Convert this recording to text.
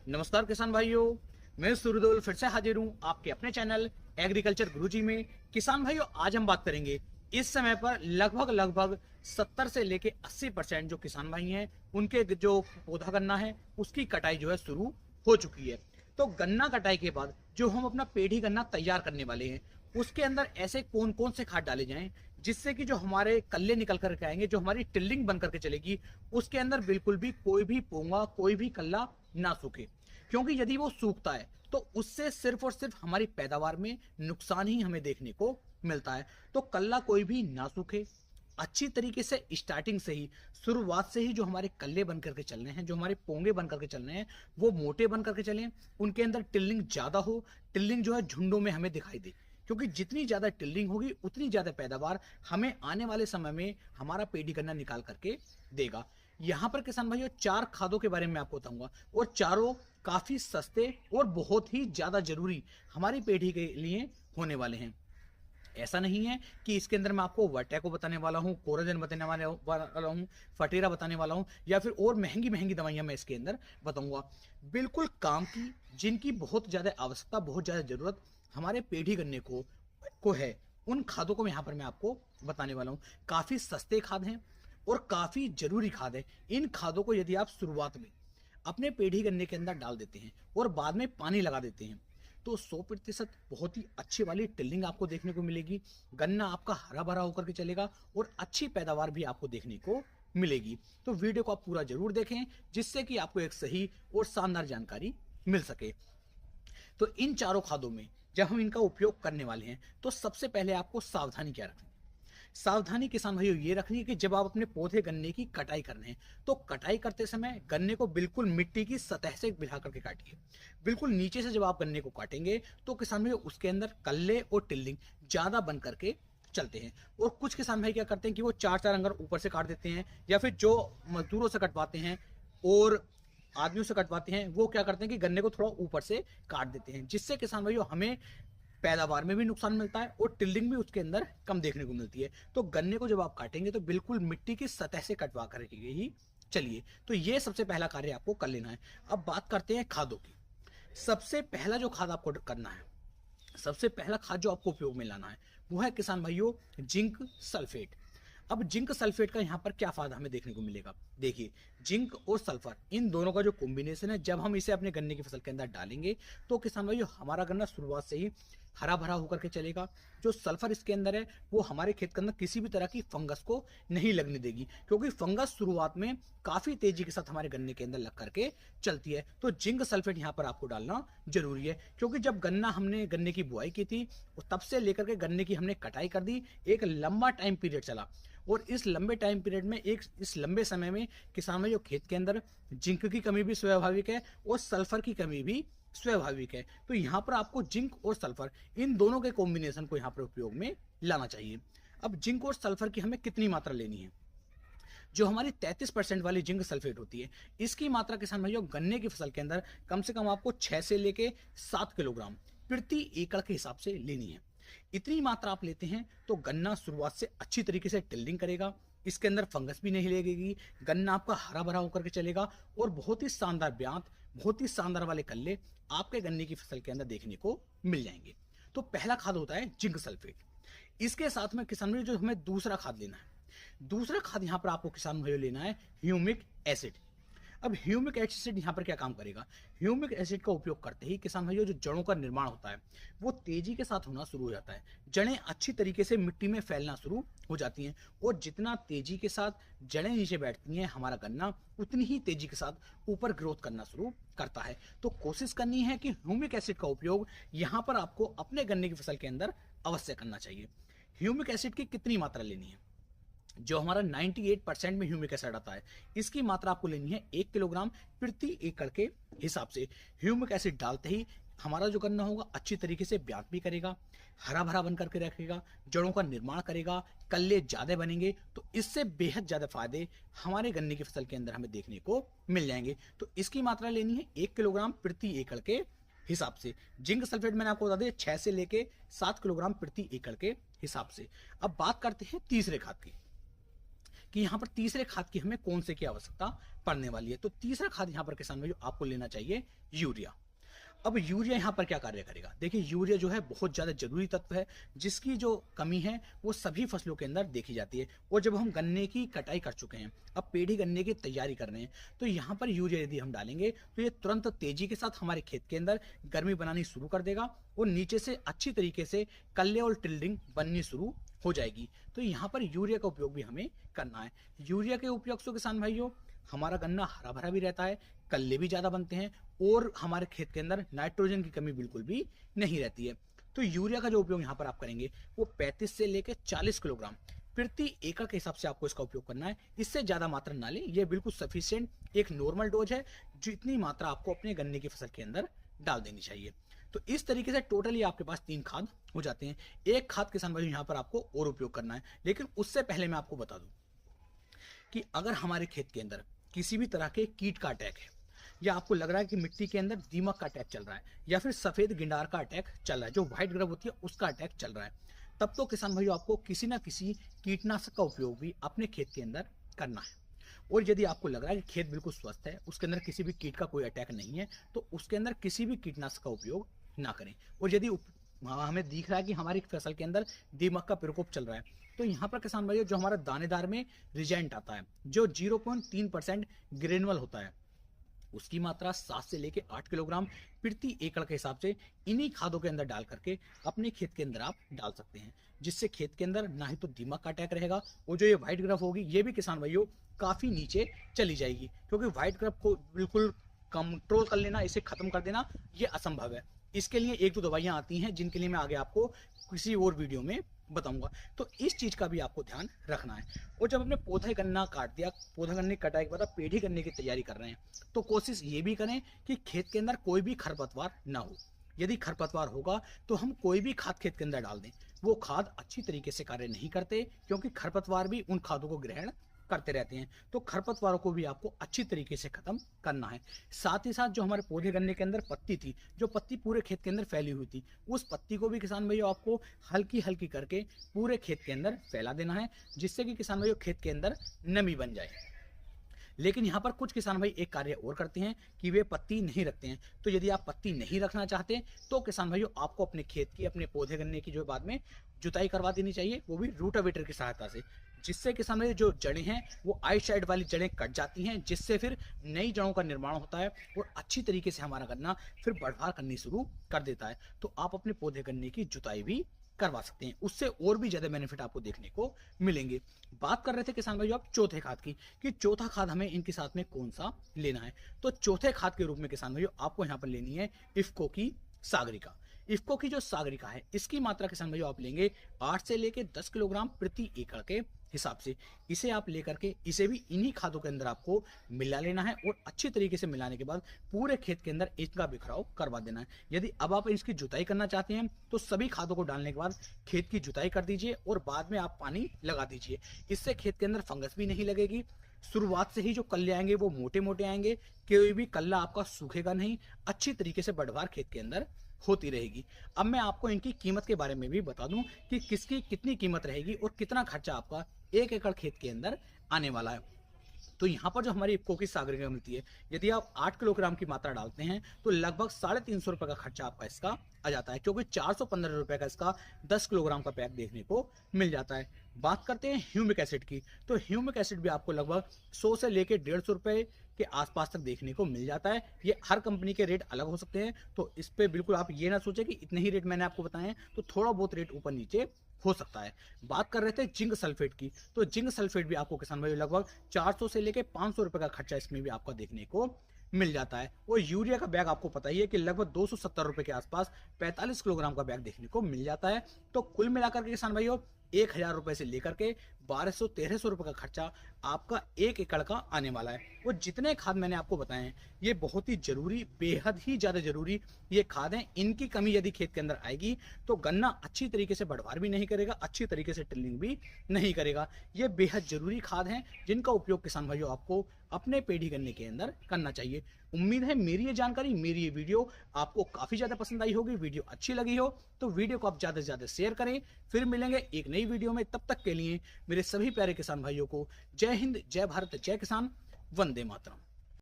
नमस्कार किसान भाइयों, मैं सूर्यदेव फिर से हाजिर हूँ आपके अपने चैनल एग्रीकल्चर गुरुजी में। किसान भाइयों, आज हम बात करेंगे इस समय पर लगभग 70 से लेके 80% जो किसान भाई हैं उनके जो पौधा गन्ना है उसकी कटाई जो है शुरू हो चुकी है। तो गन्ना कटाई के बाद जो हम अपना पेढ़ी गन्ना तैयार करने वाले हैं उसके अंदर ऐसे कौन कौन से खाद डाले जाएं जिससे कि जो हमारे कल्ले निकल करके आएंगे, जो हमारी टिल्लिंग बन करके चलेगी, उसके अंदर बिल्कुल भी कोई भी पोंगा, कोई भी कल्ला ना सूखे। क्योंकि यदि वो सूखता है तो उससे सिर्फ और सिर्फ हमारी पैदावार में नुकसान ही हमें देखने को मिलता है। तो कल्ला कोई भी ना सूखे, अच्छी तरीके से स्टार्टिंग से ही, शुरुआत से ही जो हमारे कल्ले बन करके चलने हैं, जो हमारे पोंगे बन करके चलने हैं, वो मोटे बन करके चलें। उनके अंदर टिल्लिंग ज्यादा हो, टिल्लिंग जो है झुंडों में हमें दिखाई दे, क्योंकि जितनी ज्यादा टिल्लिंग होगी उतनी ज्यादा पैदावार हमें आने वाले समय में हमारा पेड़ी गन्ना निकाल करके देगा। यहाँ पर किसान भाइयों 4 खादों के बारे में आपको बताऊंगा, और चारों काफी सस्ते और बहुत ही ज्यादा जरूरी हमारी पेढ़ी के लिए होने वाले हैं। ऐसा नहीं है कि इसके अंदर मैं आपको वर्टैको बताने वाला हूँ, कोराजन बताने वाला हूँ, फटेरा बताने वाला हूँ, या फिर और महंगी महंगी दवाइयां मैं इसके अंदर बताऊंगा। बिल्कुल काम की, जिनकी बहुत ज्यादा आवश्यकता, बहुत ज्यादा जरूरत हमारे पेढ़ी गन्ने को है, उन खादों को यहाँ पर मैं आपको बताने वाला हूँ। काफी सस्ते खाद हैं और काफी जरूरी खाद है। इन खादों को यदि आप शुरुआत में अपने पेढ़ी गन्ने के अंदर डाल देते हैं और बाद में पानी लगा देते हैं तो 100% बहुत ही अच्छी वाली टिल्लिंग आपको देखने को मिलेगी। गन्ना आपका हरा भरा होकर के चलेगा और अच्छी पैदावार भी आपको देखने को मिलेगी। तो वीडियो को आप पूरा जरूर देखें जिससे कि आपको एक सही और शानदार जानकारी मिल सके। तो इन चारों खादों में जब हम इनका उपयोग करने वाले हैं तो सबसे पहले आपको सावधानी क्या रखनी है? सावधानी किसान भाइयों ये रखनी है कि जब आप अपने पौधे गन्ने की कटाई कर रहे हैं तो कटाई करते समय गन्ने को बिल्कुल मिट्टी की सतह से मिला करके काटिए। बिल्कुल नीचे से जब आप गन्ने को काटेंगे तो किसान भाइयों उसके अंदर कल्ले और टिल्लिंग ज्यादा बन करके चलते हैं। और कुछ किसान भाई क्या करते हैं कि वो चार चार अंगर ऊपर से काट देते हैं, या फिर जो मजदूरों से कटवाते हैं और आदमियों से कटवाते हैं वो क्या करते हैं कि गन्ने को थोड़ा ऊपर से काट देते हैं, जिससे किसान भाइयों हमें पैदावार में भी नुकसान मिलता है और टिल्डिंग भी उसके अंदर कम देखने को मिलती है। तो गन्ने को जब आप काटेंगे तो बिल्कुल मिट्टी की सतह से कटवा करके ही चलिए। तो ये सबसे पहला कार्य आपको कर लेना है। अब बात करते हैं खादों की। सबसे पहला जो खाद आपको करना है, सबसे पहला खाद जो आपको उपयोग में लाना है वो है किसान भाइयों जिंक सल्फेट। अब जिंक सल्फेट का यहाँ पर क्या फायदा हमें देखने को मिलेगा, देखिए। जिंक और सल्फर इन दोनों का जो कॉम्बिनेशन है, जब हम इसे अपने गन्ने की फसल के अंदर डालेंगे तो किसान भाइयों हमारा गन्ना शुरुआत से ही हरा भरा होकर के चलेगा। जो सल्फर इसके अंदर है वो हमारे खेत के अंदर किसी भी तरह की फंगस को नहीं लगने देगी, क्योंकि फंगस शुरुआत में काफी तेजी के साथ हमारे गन्ने के अंदर लग करके चलती है। तो जिंक सल्फेट यहाँ पर आपको डालना जरूरी है, क्योंकि जब हमने गन्ने की बुआई की थी तब से लेकर के गन्ने की हमने कटाई कर दी, एक लंबा टाइम पीरियड चला। और इस लंबे टाइम पीरियड में, इस लंबे समय में किसान में जो खेत के अंदर जिंक की कमी भी स्वाभाविक है और सल्फर की कमी भी स्वाभाविक है। तो यहाँ पर आपको जिंक और सल्फर इन दोनों के कॉम्बिनेशन को यहाँ पर उपयोग में लाना चाहिए। अब जिंक और सल्फर की हमें कितनी मात्रा लेनी है? जो हमारी 33% वाली जिंक सल्फेट होती है, इसकी मात्रा किसान भाइयों गन्ने की फसल के अंदर कम से कम आपको 6 से लेके 7 किलोग्राम प्रति एकड़ के हिसाब से लेनी है। इतनी मात्रा आप लेते हैं तो गन्ना शुरुआत से अच्छी तरीके से टिल्डिंग करेगा, इसके अंदर फंगस भी नहीं लगेगी, गन्ना आपका हरा भरा होकर के चलेगा और बहुत ही शानदार ब्यात, बहुत ही शानदार वाले कल्ले आपके गन्ने की फसल के अंदर देखने को मिल जाएंगे। तो पहला खाद होता है जिंक सल्फेट। इसके साथ में किसान भाई जो हमें दूसरा खाद लेना है, दूसरा खाद यहाँ पर आपको किसान भाइयों लेना है ह्यूमिक एसिड। अब ह्यूमिक एसिड यहाँ पर क्या काम करेगा? ह्यूमिक एसिड का उपयोग करते ही किसान भाइयों जो जड़ों का निर्माण होता है वो तेजी के साथ होना शुरू हो जाता है। जड़ें अच्छी तरीके से मिट्टी में फैलना शुरू हो जाती हैं, और जितना तेजी के साथ जड़ें नीचे बैठती हैं हमारा गन्ना उतनी ही तेजी के साथ ऊपर ग्रोथ करना शुरू करता है। तो कोशिश करनी है कि ह्यूमिक एसिड का उपयोग यहाँ पर आपको अपने गन्ने की फसल के अंदर अवश्य करना चाहिए। ह्यूमिक एसिड की कितनी मात्रा लेनी है? जो हमारा 98% में ह्यूमिक एसिड आता है, इसकी मात्रा आपको लेनी है 1 किलोग्राम प्रति एकड़ के हिसाब से। ह्यूमिक एसिड डालते ही हमारा जो गन्ना होगा अच्छी तरीके से ब्यात भी करेगा, हरा भरा बन करके रखेगा, जड़ों का निर्माण करेगा, कल्ले ज्यादा बनेंगे। तो इससे बेहद ज्यादा फायदे हमारे गन्ने की फसल के अंदर हमें देखने को मिल जाएंगे। तो इसकी मात्रा लेनी है 1 किलोग्राम प्रति एकड़ के हिसाब से। जिंक सल्फेट मैंने आपको बता दिया 6 से लेके 7 किलोग्राम प्रति एकड़ के हिसाब से। अब बात करते हैं तीसरे खाद की। कि यहाँ पर तीसरे खाद की हमें कौन से की आवश्यकता पड़ने वाली है। तो तीसरा खाद यहाँ पर किसान भाइयों आपको लेना चाहिए यूरिया। अब यूरिया यहाँ पर क्या कार्य करेगा, देखिए यूरिया जो है बहुत ज्यादा जरूरी तत्व है, जिसकी जो कमी है वो सभी फसलों के अंदर देखी जाती है। और जब हम गन्ने की कटाई कर चुके हैं, अब पेढ़ी गन्ने की तैयारी कर रहे हैं, तो यहाँ पर यूरिया यदि हम डालेंगे तो ये तुरंत तेजी के साथ हमारे खेत के अंदर गर्मी बनानी शुरू कर देगा और नीचे से अच्छी तरीके से कल्ले और टिल्डिंग बननी शुरू हो जाएगी। तो यहाँ पर यूरिया का उपयोग भी हमें करना है। यूरिया के उपयोग से किसान भाइयों हमारा गन्ना हरा भरा भी रहता है, कल्ले भी ज्यादा बनते हैं और हमारे खेत के अंदर नाइट्रोजन की कमी बिल्कुल भी नहीं रहती है। तो यूरिया का जो उपयोग यहाँ पर आप करेंगे वो 35 से लेकर 40 किलोग्राम प्रति एकड़ के हिसाब से आपको इसका उपयोग करना है। इससे ज्यादा मात्रा ना लें, ये बिल्कुल सफिशिएंट एक नॉर्मल डोज है, जितनी मात्रा आपको अपने गन्ने की फसल के अंदर डाल देनी चाहिए। तो इस तरीके से टोटली आपके पास 3 खाद हो जाते हैं। एक खाद किसान भाई यहाँ पर आपको और उपयोग करना है, लेकिन उससे पहले मैं आपको बता दूं कि अगर हमारे खेत के अंदर किसी भी तरह के कीट का अटैक है, या आपको लग रहा है कि मिट्टी के अंदर दीमक का अटैक चल रहा है, या फिर सफेद गिंडार का अटैक चल रहा है, जो व्हाइट ग्रब होती है उसका अटैक चल रहा है, तब तो किसान भाइयों आपको किसी ना किसी कीटनाशक का उपयोग भी अपने खेत के अंदर करना है। और यदि आपको लग रहा है कि खेत बिल्कुल स्वस्थ है, उसके अंदर किसी भी कीट का कोई अटैक नहीं है, तो उसके अंदर किसी भी कीटनाशक का उपयोग ना करें। और यदि हमें दिख रहा है कि हमारी फसल के अंदर दीमक का प्रकोप चल रहा है, तो यहाँ पर किसान भाइयों जो हमारा दानेदार में रिजेंट आता है, जो 0.3% ग्रेनुअल होता है, उसकी मात्रा 7 से लेकर 8 किलोग्राम प्रति एकड़ के हिसाब से इन्हीं खादों के अंदर डाल करके अपने खेत के अंदर आप डाल सकते हैं, जिससे खेत के अंदर ना ही तो दीमक का अटैक रहेगा और जो ये व्हाइट ग्रफ होगी ये भी किसान भाइयों काफी नीचे चली जाएगी, क्योंकि व्हाइट ग्रफ को बिल्कुल कंट्रोल कर लेना, इसे खत्म कर देना ये असंभव है। इसके लिए 1-2 दवाइयां आती हैं, जिनके लिए मैं आगे आपको किसी और वीडियो में बताऊंगा। तो इस चीज का भी आपको ध्यान रखना है। और जब अपने पौधा गन्ना काट दिया, पौधा गन्ने की कटाई के बाद आप पेढ़ी गन्ने की तैयारी कर रहे हैं, तो कोशिश ये भी करें कि खेत के अंदर कोई भी खरपतवार ना हो। यदि खरपतवार होगा तो हम कोई भी खाद खेत के अंदर डाल दें, वो खाद अच्छी तरीके से कार्य नहीं करते, क्योंकि खरपतवार भी उन खादों को ग्रहण करते रहते हैं। तो खरपतवारों को भी आपको अच्छी तरीके से खत्म करना है। साथ ही साथ जो हमारे पौधे गन्ने के अंदर पत्ती थी, जो पत्ती पूरे खेत के अंदर फैली हुई थी, उस पत्ती को भी किसान भाइयों आपको हल्की हल्की करके पूरे खेत के अंदर फैला देना है, जिससे कि किसान भाइयों खेत के अंदर नमी बन जाए। लेकिन यहाँ पर कुछ किसान भाई एक कार्य और करते हैं कि वे पत्ती नहीं रखते हैं। तो यदि आप पत्ती नहीं रखना चाहते तो किसान भाइयों आपको अपने खेत की, अपने पौधे गन्ने की जो बाद में जुताई करवा देनी चाहिए, वो भी रूटावेटर की सहायता से, जिससे किसान भाई जो जड़ें हैं वो आइट साइड वाली जड़ें कट जाती हैं, जिससे फिर नई जड़ों का निर्माण होता है और अच्छी तरीके से हमारा गन्ना फिर बढ़वार करनी शुरू कर देता है। तो आप अपने पौधे गन्ने की जुताई भी करवा सकते हैं, उससे और भी ज्यादा बेनिफिट आपको देखने को मिलेंगे। बात कर रहे थे किसान भाइयों आप चौथे खाद की, कि चौथा खाद हमें इनके साथ में कौन सा लेना है। तो चौथे खाद के रूप में किसान भाइयों आपको यहाँ पर लेनी है इफ्को की सागरिका। इफ्को की जो सागरिका है, इसकी मात्रा किसान भाइयों आप लेंगे 8 से लेके 10 किलोग्राम प्रति एकड़ के हिसाब से। इसे आप लेकर के इसे भी इन्हीं खादों के अंदर आपको मिला लेना है और अच्छी तरीके से मिलाने के बाद पूरे खेत के अंदर इसका बिखराव करवा देना है। यदि अब आप इसकी जुताई करना चाहते हैं तो सभी खादों को डालने के बाद खेत की जुताई कर दीजिए और बाद में आप पानी लगा दीजिए। इससे खेत के अंदर फंगस भी नहीं लगेगी। शुरुआत से ही जो कल्ले आएंगे वो मोटे मोटे आएंगे, कोई भी कल्ला आपका सूखेगा नहीं, अच्छी तरीके से बढ़वार खेत के अंदर होती रहेगी। अब मैं आपको इनकी कीमत के बारे में भी बता दूं कि किसकी कितनी कीमत रहेगी और कितना खर्चा आपका 1 एकड़ खेत के अंदर आने वाला है। तो यहाँ पर जो हमारी इफ्को की सागरिका मिलती है, यदि आप 8 किलोग्राम की मात्रा डालते हैं तो लगभग 350 रुपए का खर्चा आपका इसका आ जाता है, क्योंकि 415 रुपए का इसका 10 किलोग्राम का पैक देखने को मिल जाता है। बात करते हैं ह्यूमिक एसिड की, तो ह्यूमिक एसिड भी आपको लगभग 100 से लेके 150 रुपए के आसपास तक देखने को मिल जाता है। ये हर कंपनी के रेट अलग हो सकते हैं, तो इस पे बिल्कुल आप ये ना सोचें कि इतने ही रेट मैंने आपको बताए हैं, तो थोड़ा बहुत रेट ऊपर नीचे हो सकता है। बात कर रहे थे जिंक सल्फेट की, तो जिंक सल्फेट भी आपको किसान भाई लगभग 400 से लेके 500 रुपए का खर्चा इसमें भी आपका देखने को मिल जाता है। और यूरिया का बैग आपको पता ही है कि लगभग 270 रुपए के आसपास 45 किलोग्राम का बैग देखने को मिल जाता है। तो कुल मिलाकर के किसान भाइयों 1000 रुपए से लेकर के 1200-1300 रुपए का खर्चा आपका 1 एकड़ का आने वाला है। और जितने खाद मैंने आपको बताए हैं ये बहुत ही जरूरी, बेहद ही ज्यादा जरूरी ये खाद हैं। इनकी कमी यदि खेत के अंदर आएगी तो गन्ना अच्छी तरीके से बढ़वार भी नहीं करेगा, अच्छी तरीके से टिल्लिंग भी नहीं करेगा। ये बेहद जरूरी खाद हैं जिनका उपयोग किसान भाइयों आपको अपने पेढ़ी गन्ने के अंदर करना चाहिए। उम्मीद है मेरी ये जानकारी, मेरी ये वीडियो आपको काफी ज्यादा पसंद आई होगी। वीडियो अच्छी लगी हो तो वीडियो को आप ज्यादा से ज्यादा शेयर करें। फिर मिलेंगे एक नई नई वीडियो में। तब तक के लिए मेरे सभी प्यारे किसान भाइयों को जय हिंद, जय भारत, जय किसान, वंदे मातरम।